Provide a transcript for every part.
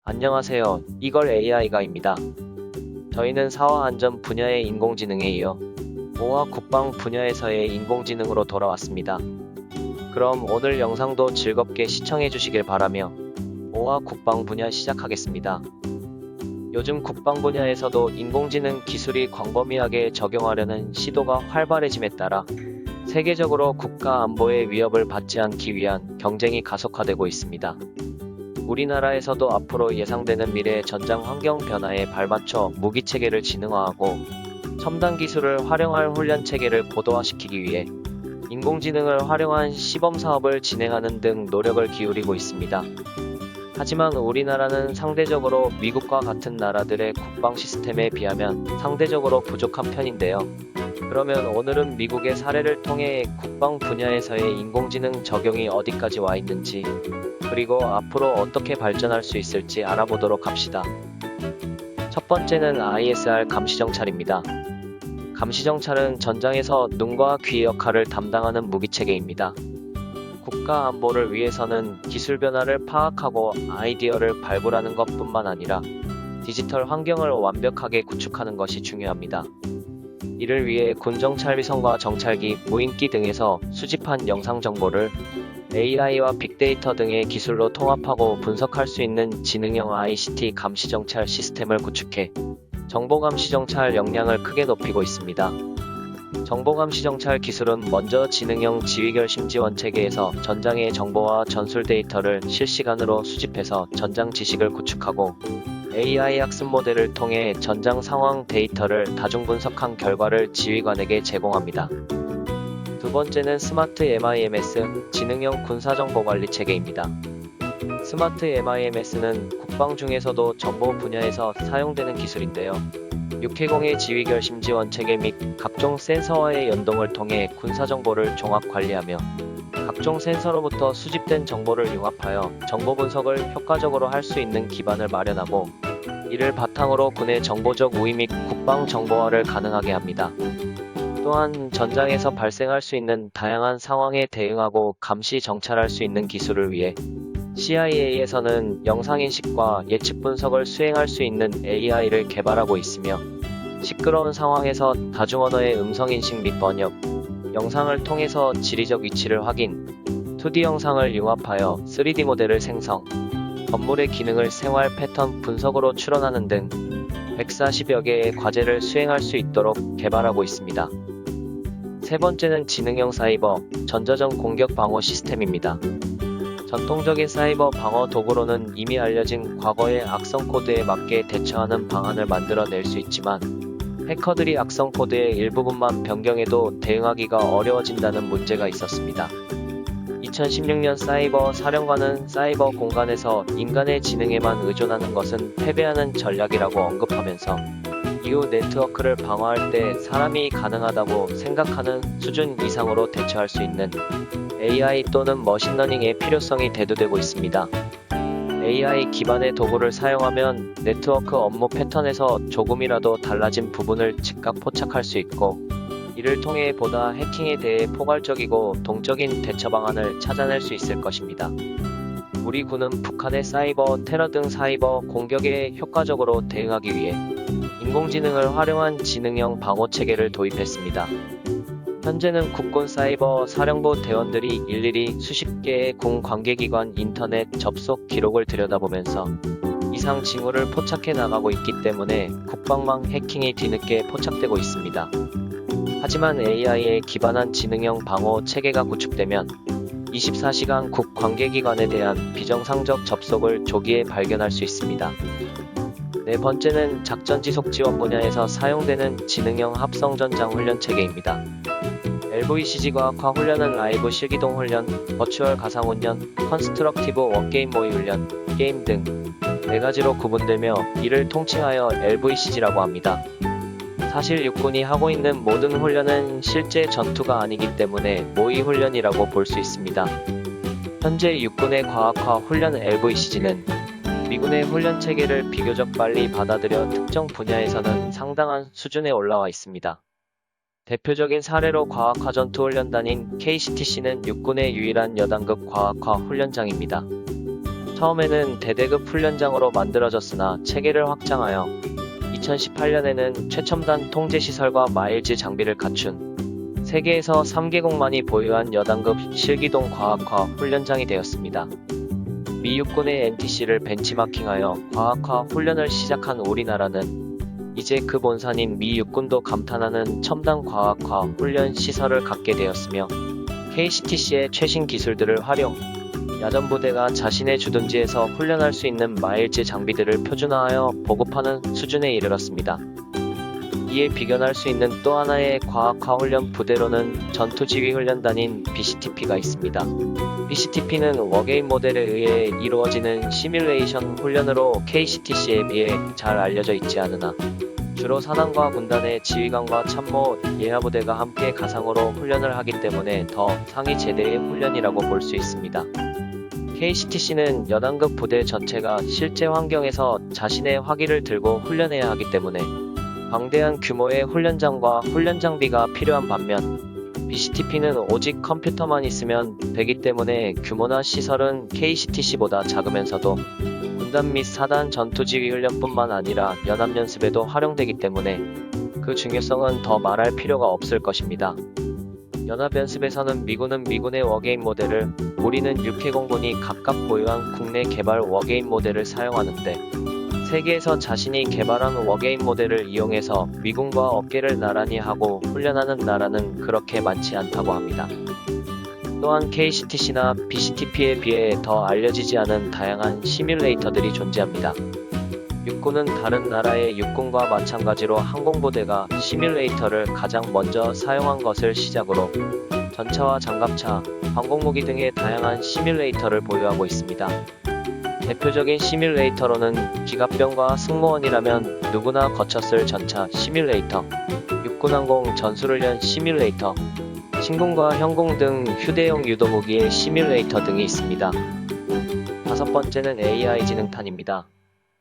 안녕하세요. 이걸 AI가입니다. 저희는 사화 안전 분야의 인공지능에 이어 보안 국방 분야에서의 인공지능으로 돌아왔습니다. 그럼 오늘 영상도 즐겁게 시청해 주시길 바라며 보안 국방 분야 시작하겠습니다. 요즘 국방 분야에서도 인공지능 기술이 광범위하게 적용하려는 시도가 활발해짐에 따라 세계적으로 국가 안보의 위협을 받지 않기 위한 경쟁이 가속화되고 있습니다. 우리나라에서도 앞으로 예상되는 미래의 전장 환경 변화에 발맞춰 무기 체계를 지능화하고 첨단 기술을 활용할 훈련 체계를 고도화시키기 위해 인공지능을 활용한 시범 사업을 진행하는 등 노력을 기울이고 있습니다. 하지만 우리나라는 상대적으로 미국과 같은 나라들의 국방 시스템에 비하면 상대적으로 부족한 편인데요. 그러면 오늘은 미국의 사례를 통해 국방 분야에서의 인공지능 적용이 어디까지 와 있는지, 그리고 앞으로 어떻게 발전할 수 있을지 알아보도록 합시다. 첫 번째는 ISR 감시정찰입니다. 감시정찰은 전장에서 눈과 귀 역할을 담당하는 무기체계입니다. 국가 안보를 위해서는 기술 변화를 파악하고 아이디어를 발굴하는 것뿐만 아니라 디지털 환경을 완벽하게 구축하는 것이 중요합니다. 이를 위해 군정찰 위성과 정찰기, 무인기 등에서 수집한 영상 정보를 AI와 빅데이터 등의 기술로 통합하고 분석할 수 있는 지능형 ICT 감시정찰 시스템을 구축해 정보감시정찰 역량을 크게 높이고 있습니다. 정보감시정찰 기술은 먼저 지능형 지휘결심지원 체계에서 전장의 정보와 전술 데이터를 실시간으로 수집해서 전장 지식을 구축하고 AI 학습 모델을 통해 전장 상황 데이터를 다중분석한 결과를 지휘관에게 제공합니다. 두 번째는 스마트 MIMS, 지능형 군사정보관리 체계입니다. 스마트 MIMS는 국방 중에서도 정보 분야에서 사용되는 기술인데요. 육해공의 지휘결심지원 체계 및 각종 센서와의 연동을 통해 군사정보를 종합 관리하며 각종 센서로부터 수집된 정보를 융합하여 정보 분석을 효과적으로 할 수 있는 기반을 마련하고 이를 바탕으로 군의 정보적 우위 및 국방 정보화를 가능하게 합니다. 또한 전장에서 발생할 수 있는 다양한 상황에 대응하고 감시 정찰할 수 있는 기술을 위해 CIA에서는 영상인식과 예측 분석을 수행할 수 있는 AI를 개발하고 있으며 시끄러운 상황에서 다중언어의 음성인식 및 번역, 영상을 통해서 지리적 위치를 확인, 2D 영상을 융합하여 3D 모델을 생성, 건물의 기능을 생활 패턴 분석으로 추론하는 등 140여 개의 과제를 수행할 수 있도록 개발하고 있습니다. 세 번째는 지능형 사이버, 전자전 공격 방어 시스템입니다. 전통적인 사이버 방어 도구로는 이미 알려진 과거의 악성 코드에 맞게 대처하는 방안을 만들어낼 수 있지만 해커들이 악성 코드의 일부분만 변경해도 대응하기가 어려워진다는 문제가 있었습니다. 2016년 사이버 사령관은 사이버 공간에서 인간의 지능에만 의존하는 것은 패배하는 전략이라고 언급하면서 이후 네트워크를 방어할 때 사람이 가능하다고 생각하는 수준 이상으로 대처할 수 있는 AI 또는 머신러닝의 필요성이 대두되고 있습니다. AI 기반의 도구를 사용하면 네트워크 업무 패턴에서 조금이라도 달라진 부분을 즉각 포착할 수 있고 이를 통해 보다 해킹에 대해 포괄적이고 동적인 대처 방안을 찾아낼 수 있을 것입니다. 우리 군은 북한의 사이버 테러 등 사이버 공격에 효과적으로 대응하기 위해 인공지능을 활용한 지능형 방어 체계를 도입했습니다. 현재는 국군 사이버 사령부 대원들이 일일이 수십 개의 군 관계기관 인터넷 접속 기록을 들여다보면서 이상 징후를 포착해 나가고 있기 때문에 국방망 해킹이 뒤늦게 포착되고 있습니다. 하지만 AI에 기반한 지능형 방어 체계가 구축되면 24시간 국 관계기관에 대한 비정상적 접속을 조기에 발견할 수 있습니다. 네 번째는 작전지속 지원 분야에서 사용되는 지능형 합성전장 훈련 체계입니다. LVCG과 과훈련은 라이브 실기동 훈련, 버추얼 가상 훈련, 컨스트럭티브 원게임 모의 훈련, 게임 등 4가지로 구분되며 이를 통칭하여 LVCG라고 합니다. 사실 육군이 하고 있는 모든 훈련은 실제 전투가 아니기 때문에 모의 훈련이라고 볼 수 있습니다. 현재 육군의 과학화 훈련 LVCG는 미군의 훈련 체계를 비교적 빨리 받아들여 특정 분야에서는 상당한 수준에 올라와 있습니다. 대표적인 사례로 과학화 전투훈련단인 KCTC는 육군의 유일한 여단급 과학화 훈련장입니다. 처음에는 대대급 훈련장으로 만들어졌으나 체계를 확장하여 2018년에는 최첨단 통제시설과 마일즈 장비를 갖춘 세계에서 3개국만이 보유한 여단급 실기동 과학화 훈련장이 되었습니다. 미 육군의 NTC를 벤치마킹하여 과학화 훈련을 시작한 우리나라는 이제 그 본산인 미 육군도 감탄하는 첨단 과학화 훈련 시설을 갖게 되었으며 KCTC의 최신 기술들을 활용, 야전부대가 자신의 주둔지에서 훈련할 수 있는 마일즈 장비들을 표준화하여 보급하는 수준에 이르렀습니다. 이에 비견할 수 있는 또 하나의 과학화 훈련 부대로는 전투지휘훈련단인 BCTP가 있습니다. BCTP는 워게임 모델에 의해 이루어지는 시뮬레이션 훈련으로 KCTC에 비해 잘 알려져 있지 않으나 주로 사단과 군단의 지휘관과 참모, 예하부대가 함께 가상으로 훈련을 하기 때문에 더 상위 제대의 훈련이라고 볼 수 있습니다. KCTC는 여단급 부대 전체가 실제 환경에서 자신의 화기를 들고 훈련해야 하기 때문에 방대한 규모의 훈련장과 훈련 장비가 필요한 반면 BCTP는 오직 컴퓨터만 있으면 되기 때문에 규모나 시설은 KCTC보다 작으면서도 군단 및 사단 전투지휘훈련뿐만 아니라 연합연습에도 활용되기 때문에 그 중요성은 더 말할 필요가 없을 것입니다. 연합연습에서는 미군은 미군의 워게임 모델을, 우리는 육해공군이 각각 보유한 국내 개발 워게임 모델을 사용하는데 세계에서 자신이 개발한 워게임 모델을 이용해서 미군과 어깨를 나란히 하고 훈련하는 나라는 그렇게 많지 않다고 합니다. 또한 KCTC나 BCTP에 비해 더 알려지지 않은 다양한 시뮬레이터들이 존재합니다. 육군은 다른 나라의 육군과 마찬가지로 항공부대가 시뮬레이터를 가장 먼저 사용한 것을 시작으로 전차와 장갑차, 항공무기 등의 다양한 시뮬레이터를 보유하고 있습니다. 대표적인 시뮬레이터로는 기갑병과 승무원이라면 누구나 거쳤을 전차 시뮬레이터, 육군항공 전술훈련 시뮬레이터, 신궁과 현궁 등 휴대용 유도무기의 시뮬레이터 등이 있습니다. 다섯 번째는 AI 지능탄입니다.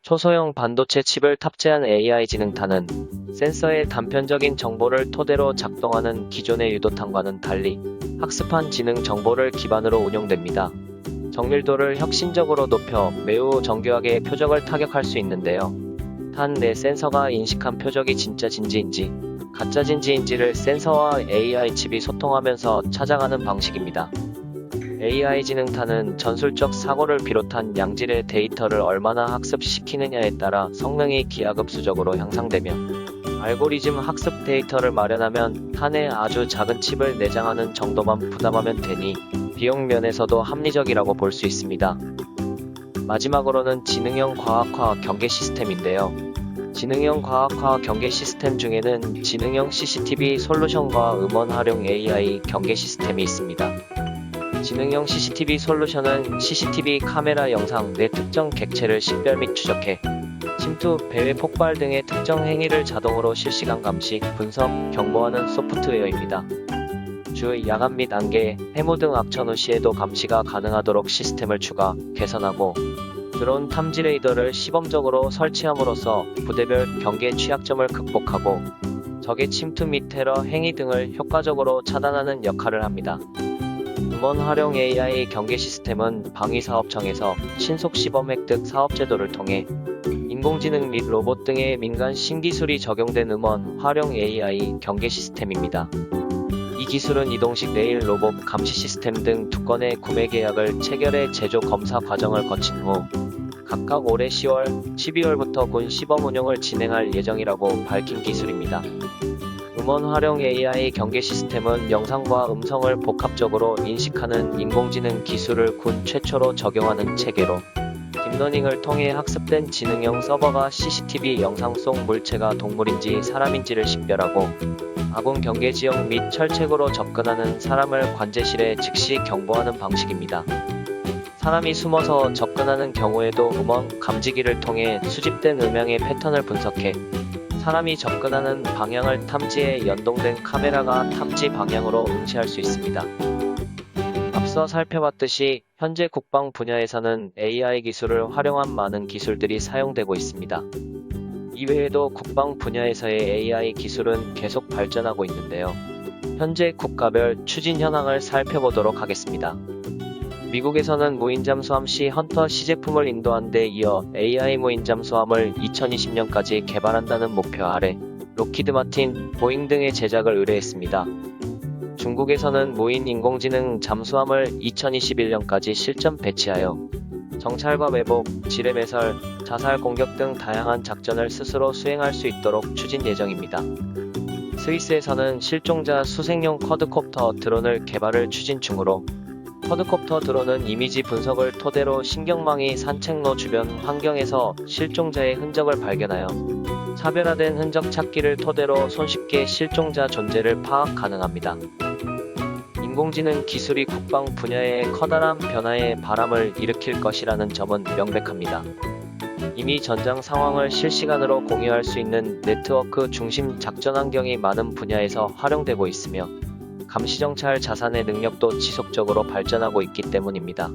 초소형 반도체 칩을 탑재한 AI 지능탄은 센서의 단편적인 정보를 토대로 작동하는 기존의 유도탄과는 달리 학습한 지능 정보를 기반으로 운용됩니다. 정밀도를 혁신적으로 높여 매우 정교하게 표적을 타격할 수 있는데요. 탄 내 센서가 인식한 표적이 진짜 진지인지 가짜 진지인지를 센서와 AI 칩이 소통하면서 찾아가는 방식입니다. AI 지능탄은 전술적 사고를 비롯한 양질의 데이터를 얼마나 학습시키느냐에 따라 성능이 기하급수적으로 향상되며 알고리즘 학습 데이터를 마련하면 탄에 아주 작은 칩을 내장하는 정도만 부담하면 되니 비용 면에서도 합리적이라고 볼 수 있습니다. 마지막으로는 지능형 과학화 경계 시스템인데요. 지능형 과학화 경계 시스템 중에는 지능형 CCTV 솔루션과 음원 활용 AI 경계 시스템이 있습니다. 지능형 CCTV 솔루션은 CCTV 카메라 영상 내 특정 객체를 식별 및 추적해 침투, 배회 폭발 등의 특정 행위를 자동으로 실시간 감시, 분석, 경보하는 소프트웨어입니다. 주, 야간 및 안개, 해무 등 악천 후 시에도 감시가 가능하도록 시스템을 추가, 개선하고 드론 탐지 레이더를 시범적으로 설치함으로써 부대별 경계 취약점을 극복하고 적의 침투 및 테러 행위 등을 효과적으로 차단하는 역할을 합니다. 음원 활용 AI 경계 시스템은 방위사업청에서 신속 시범 획득 사업제도를 통해 인공지능 및 로봇 등의 민간 신기술이 적용된 음원 활용 AI 경계 시스템입니다. 이 기술은 이동식 레일 로봇 감시 시스템 등 2건의 구매 계약을 체결해 제조 검사 과정을 거친 후 각각 올해 10월, 12월부터 군 시범 운용을 진행할 예정이라고 밝힌 기술입니다. 음원 활용 AI 경계 시스템은 영상과 음성을 복합적으로 인식하는 인공지능 기술을 군 최초로 적용하는 체계로 딥러닝을 통해 학습된 지능형 서버가 CCTV 영상 속 물체가 동물인지 사람인지를 식별하고 아군 경계 지역 및 철책으로 접근하는 사람을 관제실에 즉시 경보하는 방식입니다. 사람이 숨어서 접근하는 경우에도 음원 감지기를 통해 수집된 음향의 패턴을 분석해 사람이 접근하는 방향을 탐지해 연동된 카메라가 탐지 방향으로 응시할 수 있습니다. 앞서 살펴봤듯이 현재 국방 분야에서는 AI 기술을 활용한 많은 기술들이 사용되고 있습니다. 이외에도 국방 분야에서의 AI 기술은 계속 발전하고 있는데요. 현재 국가별 추진 현황을 살펴보도록 하겠습니다. 미국에서는 무인 잠수함 시 헌터 시제품을 인도한 데 이어 AI 무인 잠수함을 2020년까지 개발한다는 목표 아래 록히드 마틴, 보잉 등의 제작을 의뢰했습니다. 중국에서는 무인 인공지능 잠수함을 2021년까지 실전 배치하여 정찰과 매복, 지뢰 매설, 자살 공격 등 다양한 작전을 스스로 수행할 수 있도록 추진 예정입니다. 스위스에서는 실종자 수색용 쿼드콥터 드론을 개발을 추진 중으로 쿼드콥터 드론은 이미지 분석을 토대로 신경망이 산책로 주변 환경에서 실종자의 흔적을 발견하여 차별화된 흔적 찾기를 토대로 손쉽게 실종자 존재를 파악 가능합니다. 인공지능 기술이 국방 분야에 커다란 변화의 바람을 일으킬 것이라는 점은 명백합니다. 이미 전장 상황을 실시간으로 공유할 수 있는 네트워크 중심 작전 환경이 많은 분야에서 활용되고 있으며 감시정찰 자산의 능력도 지속적으로 발전하고 있기 때문입니다.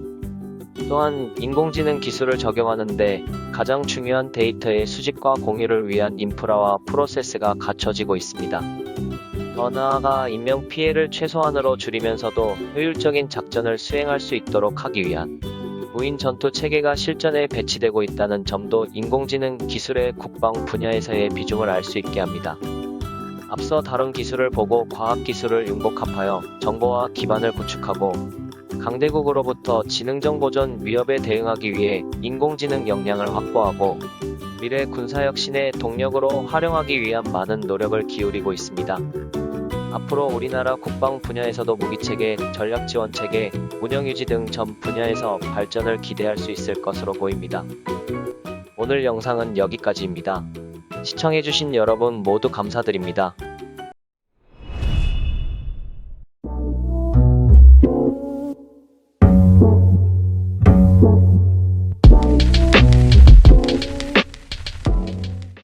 또한 인공지능 기술을 적용하는데 가장 중요한 데이터의 수집과 공유를 위한 인프라와 프로세스가 갖춰지고 있습니다. 더 나아가 인명 피해를 최소한으로 줄이면서도 효율적인 작전을 수행할 수 있도록 하기 위한 무인 전투 체계가 실전에 배치되고 있다는 점도 인공지능 기술의 국방 분야에서의 비중을 알 수 있게 합니다. 앞서 다룬 기술을 보고 과학기술을 융복합하여 정보화 기반을 구축하고 강대국으로부터 지능정보전 위협에 대응하기 위해 인공지능 역량을 확보하고 미래 군사혁신의 동력으로 활용하기 위한 많은 노력을 기울이고 있습니다. 앞으로 우리나라 국방 분야에서도 무기체계, 전략지원체계, 운영유지 등 전 분야에서 발전을 기대할 수 있을 것으로 보입니다. 오늘 영상은 여기까지입니다. 시청해주신 여러분 모두 감사드립니다.